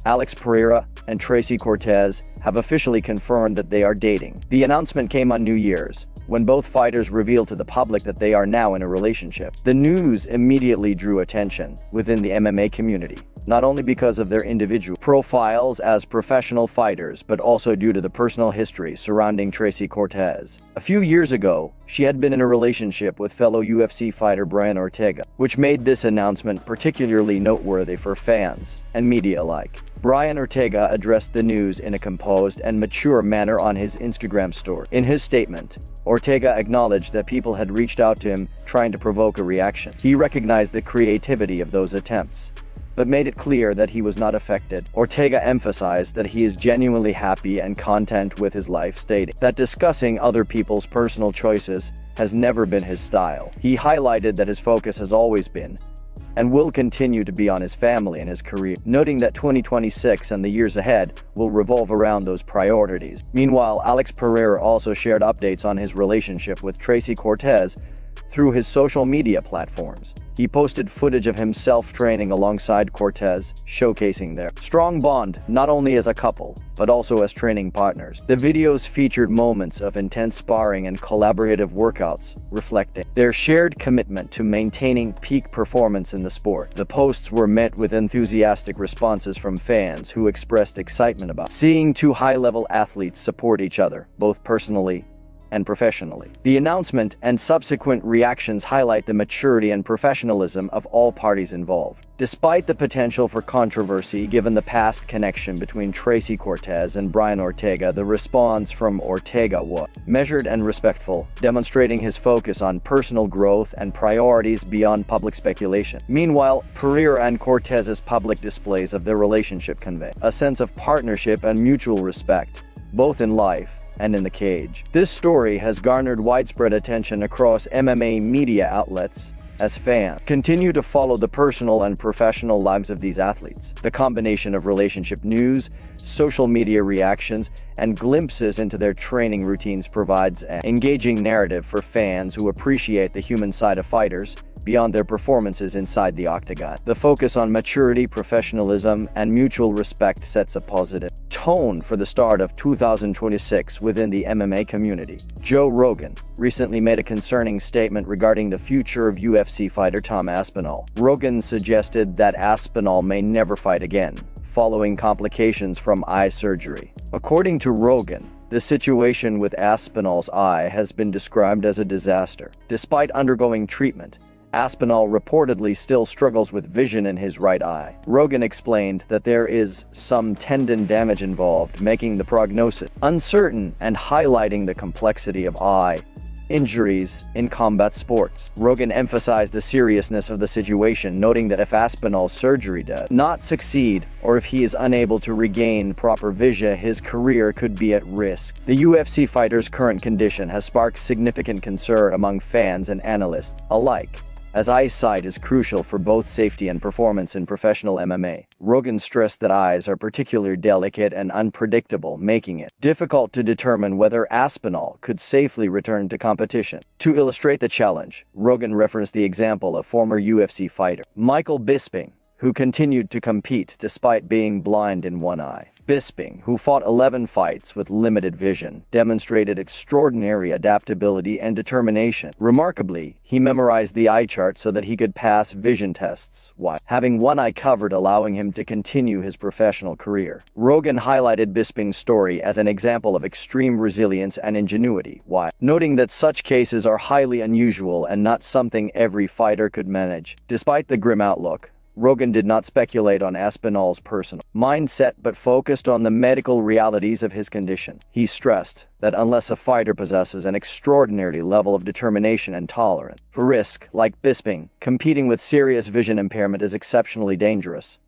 Alex Pereira and Tracy Cortez have officially confirmed that they are dating. The announcement came on New Year's, when both fighters revealed to the public that they are now in a relationship. The news immediately drew attention within the MMA community, not only because of their individual profiles as professional fighters, but also due to the personal history surrounding Tracy Cortez. A few years ago, she had been in a relationship with fellow UFC fighter Brian Ortega, which made this announcement particularly noteworthy for fans and media alike. Brian Ortega addressed the news in a composed and mature manner on his Instagram story. In his statement, Ortega acknowledged that people had reached out to him trying to provoke a reaction. He recognized the creativity of those attempts, but made it clear that he was not affected. Ortega emphasized that he is genuinely happy and content with his life, stating that discussing other people's personal choices has never been his style. He highlighted that his focus has always been and will continue to be on his family and his career, noting that 2026 and the years ahead will revolve around those priorities. Meanwhile, Alex Pereira also shared updates on his relationship with Tracy Cortez through his social media platforms. He posted footage of himself training alongside Cortez, showcasing their strong bond not only as a couple, but also as training partners. The videos featured moments of intense sparring and collaborative workouts, reflecting their shared commitment to maintaining peak performance in the sport. The posts were met with enthusiastic responses from fans who expressed excitement about seeing two high-level athletes support each other, both personally and professionally. The announcement and subsequent reactions highlight the maturity and professionalism of all parties involved. Despite the potential for controversy given the past connection between Tracy Cortez and Brian Ortega, the response from Ortega was measured and respectful, demonstrating his focus on personal growth and priorities beyond public speculation. Meanwhile, Pereira and Cortez's public displays of their relationship convey a sense of partnership and mutual respect, both in life and in the cage. This story has garnered widespread attention across MMA media outlets as fans continue to follow the personal and professional lives of these athletes. The combination of relationship news, social media reactions, and glimpses into their training routines provides an engaging narrative for fans who appreciate the human side of fighters beyond their performances inside the octagon. The focus on maturity, professionalism, and mutual respect sets a positive tone for the start of 2026 within the MMA community. Joe Rogan recently made a concerning statement regarding the future of UFC fighter Tom Aspinall. Rogan suggested that Aspinall may never fight again, following complications from eye surgery. According to Rogan, the situation with Aspinall's eye has been described as a disaster. Despite undergoing treatment, Aspinall reportedly still struggles with vision in his right eye. Rogan explained that there is some tendon damage involved, making the prognosis uncertain and highlighting the complexity of eye injuries in combat sports. Rogan emphasized the seriousness of the situation, noting that if Aspinall's surgery does not succeed, or if he is unable to regain proper vision, his career could be at risk. The UFC fighter's current condition has sparked significant concern among fans and analysts alike, as eyesight is crucial for both safety and performance in professional MMA. Rogan stressed that eyes are particularly delicate and unpredictable, making it difficult to determine whether Aspinall could safely return to competition. To illustrate the challenge, Rogan referenced the example of former UFC fighter Michael Bisping, who continued to compete despite being blind in one eye. Bisping, who fought 11 fights with limited vision, demonstrated extraordinary adaptability and determination. Remarkably, he memorized the eye chart so that he could pass vision tests, while having one eye covered, allowing him to continue his professional career. Rogan highlighted Bisping's story as an example of extreme resilience and ingenuity, while noting that such cases are highly unusual and not something every fighter could manage. Despite the grim outlook, Rogan did not speculate on Aspinall's personal mindset but focused on the medical realities of his condition. He stressed that unless a fighter possesses an extraordinary level of determination and tolerance for risk, like Bisping, competing with serious vision impairment is exceptionally dangerous.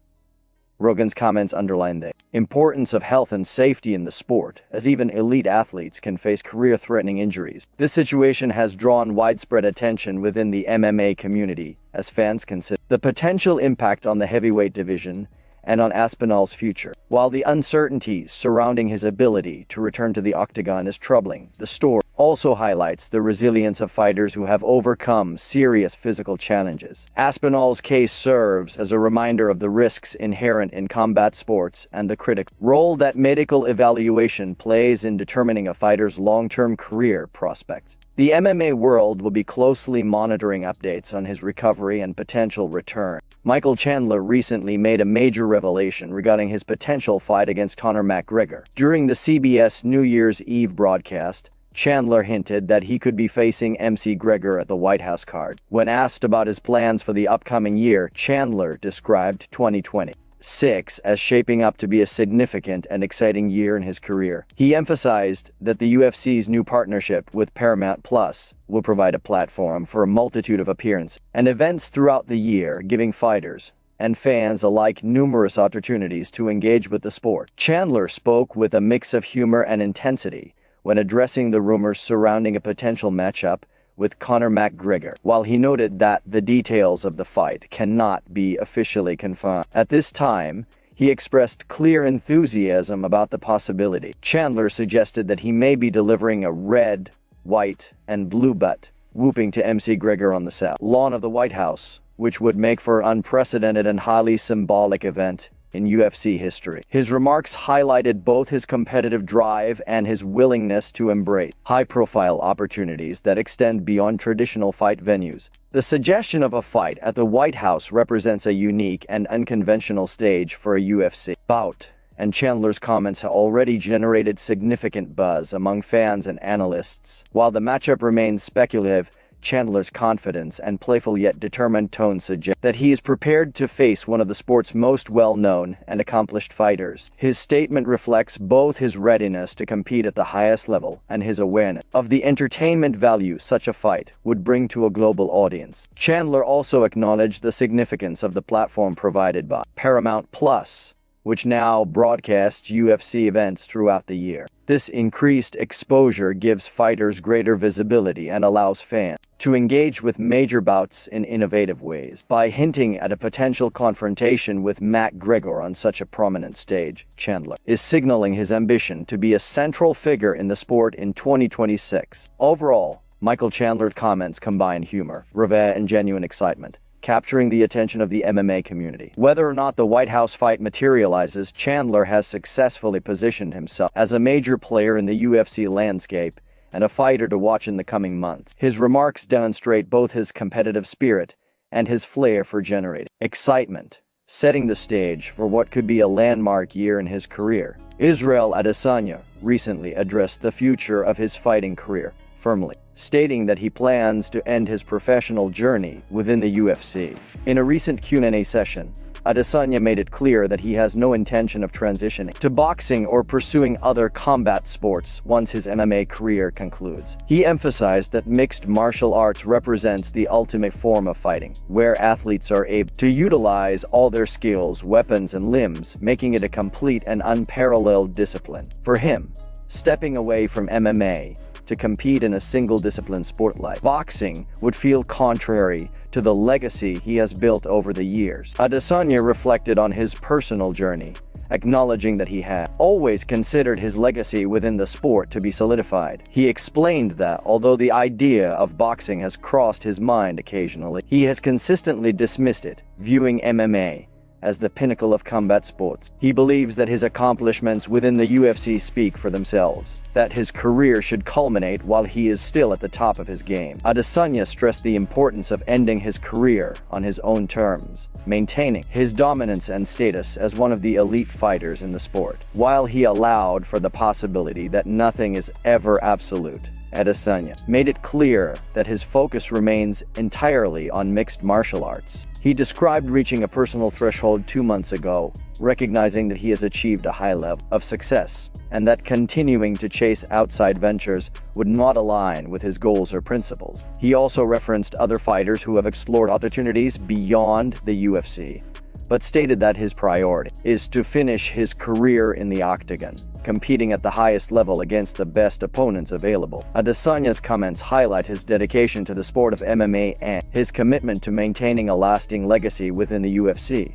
Rogan's comments underline the importance of health and safety in the sport, as even elite athletes can face career-threatening injuries. This situation has drawn widespread attention within the MMA community, as fans consider the potential impact on the heavyweight division and on Aspinall's future. While the uncertainty surrounding his ability to return to the octagon is troubling, the story also highlights the resilience of fighters who have overcome serious physical challenges. Aspinall's case serves as a reminder of the risks inherent in combat sports and the critical role that medical evaluation plays in determining a fighter's long-term career prospects. The MMA world will be closely monitoring updates on his recovery and potential return. Michael Chandler recently made a major revelation regarding his potential fight against Conor McGregor. During the CBS New Year's Eve broadcast, Chandler hinted that he could be facing MC Gregor at the White House card. When asked about his plans for the upcoming year, Chandler described 2026 as shaping up to be a significant and exciting year in his career. He emphasized that the UFC's new partnership with Paramount Plus will provide a platform for a multitude of appearances and events throughout the year, giving fighters and fans alike numerous opportunities to engage with the sport. Chandler spoke with a mix of humor and intensity when addressing the rumors surrounding a potential matchup with Conor McGregor, while he noted that the details of the fight cannot be officially confirmed. At this time, he expressed clear enthusiasm about the possibility. Chandler suggested that he may be delivering a red, white, and blue butt, whooping to MC Gregor on the south lawn of the White House, which would make for an unprecedented and highly symbolic event in UFC history. His remarks highlighted both his competitive drive and his willingness to embrace high-profile opportunities that extend beyond traditional fight venues. The suggestion of a fight at the White House represents a unique and unconventional stage for a UFC bout, and Chandler's comments have already generated significant buzz among fans and analysts. While the matchup remains speculative, Chandler's confidence and playful yet determined tone suggest that he is prepared to face one of the sport's most well-known and accomplished fighters. His statement reflects both his readiness to compete at the highest level and his awareness of the entertainment value such a fight would bring to a global audience. Chandler also acknowledged the significance of the platform provided by Paramount Plus, which now broadcasts UFC events throughout the year. This increased exposure gives fighters greater visibility and allows fans to engage with major bouts in innovative ways. By hinting at a potential confrontation with McGregor on such a prominent stage, Chandler is signaling his ambition to be a central figure in the sport in 2026. Overall, Michael Chandler's comments combine humor, reverie, and genuine excitement, capturing the attention of the MMA community. Whether or not the White House fight materializes, Chandler has successfully positioned himself as a major player in the UFC landscape and a fighter to watch in the coming months. His remarks demonstrate both his competitive spirit and his flair for generating excitement, setting the stage for what could be a landmark year in his career. Israel Adesanya recently addressed the future of his fighting career firmly, stating that he plans to end his professional journey within the UFC. In a recent Q&A session, Adesanya made it clear that he has no intention of transitioning to boxing or pursuing other combat sports once his MMA career concludes. He emphasized that mixed martial arts represents the ultimate form of fighting, where athletes are able to utilize all their skills, weapons, and limbs, making it a complete and unparalleled discipline. For him, stepping away from MMA to compete in a single-discipline sport like boxing would feel contrary to the legacy he has built over the years. Adesanya reflected on his personal journey, acknowledging that he had always considered his legacy within the sport to be solidified. He explained that although the idea of boxing has crossed his mind occasionally, he has consistently dismissed it, viewing MMA as the pinnacle of combat sports. He believes that his accomplishments within the UFC speak for themselves, that his career should culminate while he is still at the top of his game. Adesanya stressed the importance of ending his career on his own terms, maintaining his dominance and status as one of the elite fighters in the sport. While he allowed for the possibility that nothing is ever absolute, Adesanya made it clear that his focus remains entirely on mixed martial arts. He described reaching a personal threshold 2 months ago, recognizing that he has achieved a high level of success, and that continuing to chase outside ventures would not align with his goals or principles. He also referenced other fighters who have explored opportunities beyond the UFC, but stated that his priority is to finish his career in the octagon, competing at the highest level against the best opponents available. Adesanya's comments highlight his dedication to the sport of MMA and his commitment to maintaining a lasting legacy within the UFC.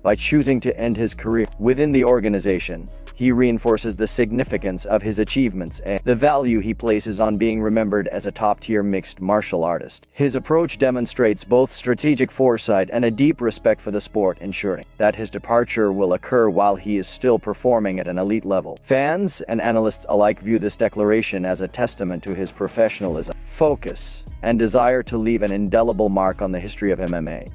By choosing to end his career within the organization, He reinforces the significance of his achievements and the value he places on being remembered as a top-tier mixed martial artist. His approach demonstrates both strategic foresight and a deep respect for the sport, ensuring that his departure will occur while he is still performing at an elite level. Fans and analysts alike view this declaration as a testament to his professionalism, focus, and desire to leave an indelible mark on the history of MMA.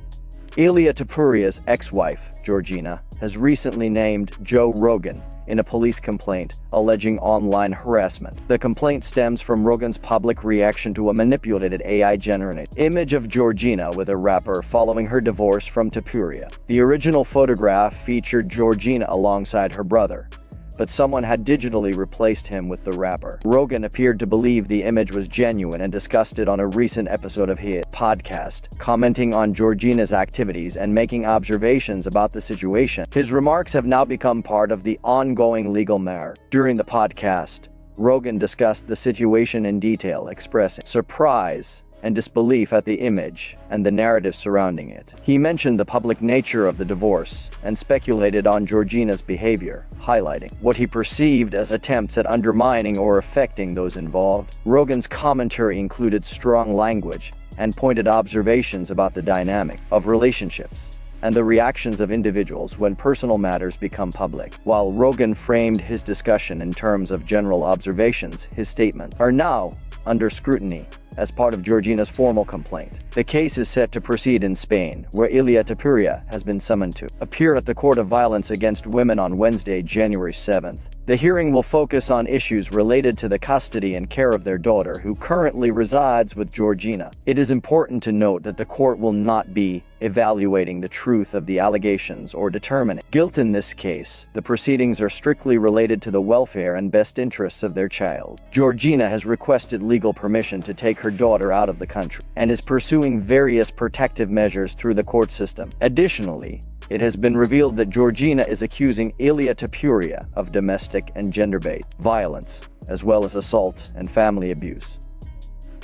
Ilia Topuria's ex-wife, Georgina, has recently named Joe Rogan in a police complaint alleging online harassment. The complaint stems from Rogan's public reaction to a manipulated AI-generated image of Georgina with a rapper following her divorce from Topuria. The original photograph featured Georgina alongside her brother, but someone had digitally replaced him with the rapper. Rogan appeared to believe the image was genuine and discussed it on a recent episode of his podcast, commenting on Georgina's activities and making observations about the situation. His remarks have now become part of the ongoing legal matter. During the podcast, Rogan discussed the situation in detail, expressing surprise and disbelief at the image and the narrative surrounding it. He mentioned the public nature of the divorce and speculated on Georgina's behavior, highlighting what he perceived as attempts at undermining or affecting those involved. Rogan's commentary included strong language and pointed observations about the dynamic of relationships and the reactions of individuals when personal matters become public. While Rogan framed his discussion in terms of general observations, his statements are now under scrutiny as part of Georgina's formal complaint. The case is set to proceed in Spain, where Ilia Topuria has been summoned to appear at the Court of Violence Against Women on Wednesday, January 7th. The hearing will focus on issues related to the custody and care of their daughter, who currently resides with Georgina. It is important to note that the court will not be evaluating the truth of the allegations or determining guilt in this case. The proceedings are strictly related to the welfare and best interests of their child. Georgina has requested legal permission to take her daughter out of the country and is pursuing various protective measures through the court system. Additionally, it has been revealed that Georgina is accusing Ilia Topuria of domestic and gender-based violence, as well as assault and family abuse.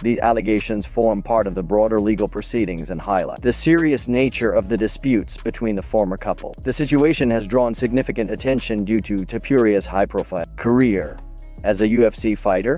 These allegations form part of the broader legal proceedings and highlight the serious nature of the disputes between the former couple. The situation has drawn significant attention due to Topuria's high-profile career as a UFC fighter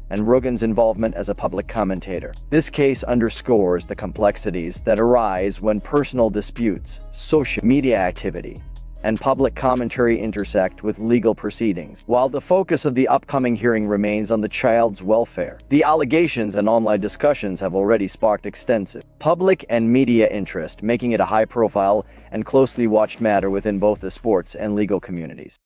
and Rogan's involvement as a public commentator. This case underscores the complexities that arise when personal disputes, social media activity, and public commentary intersect with legal proceedings. While the focus of the upcoming hearing remains on the child's welfare, the allegations and online discussions have already sparked extensive public and media interest, making it a high-profile and closely watched matter within both the sports and legal communities.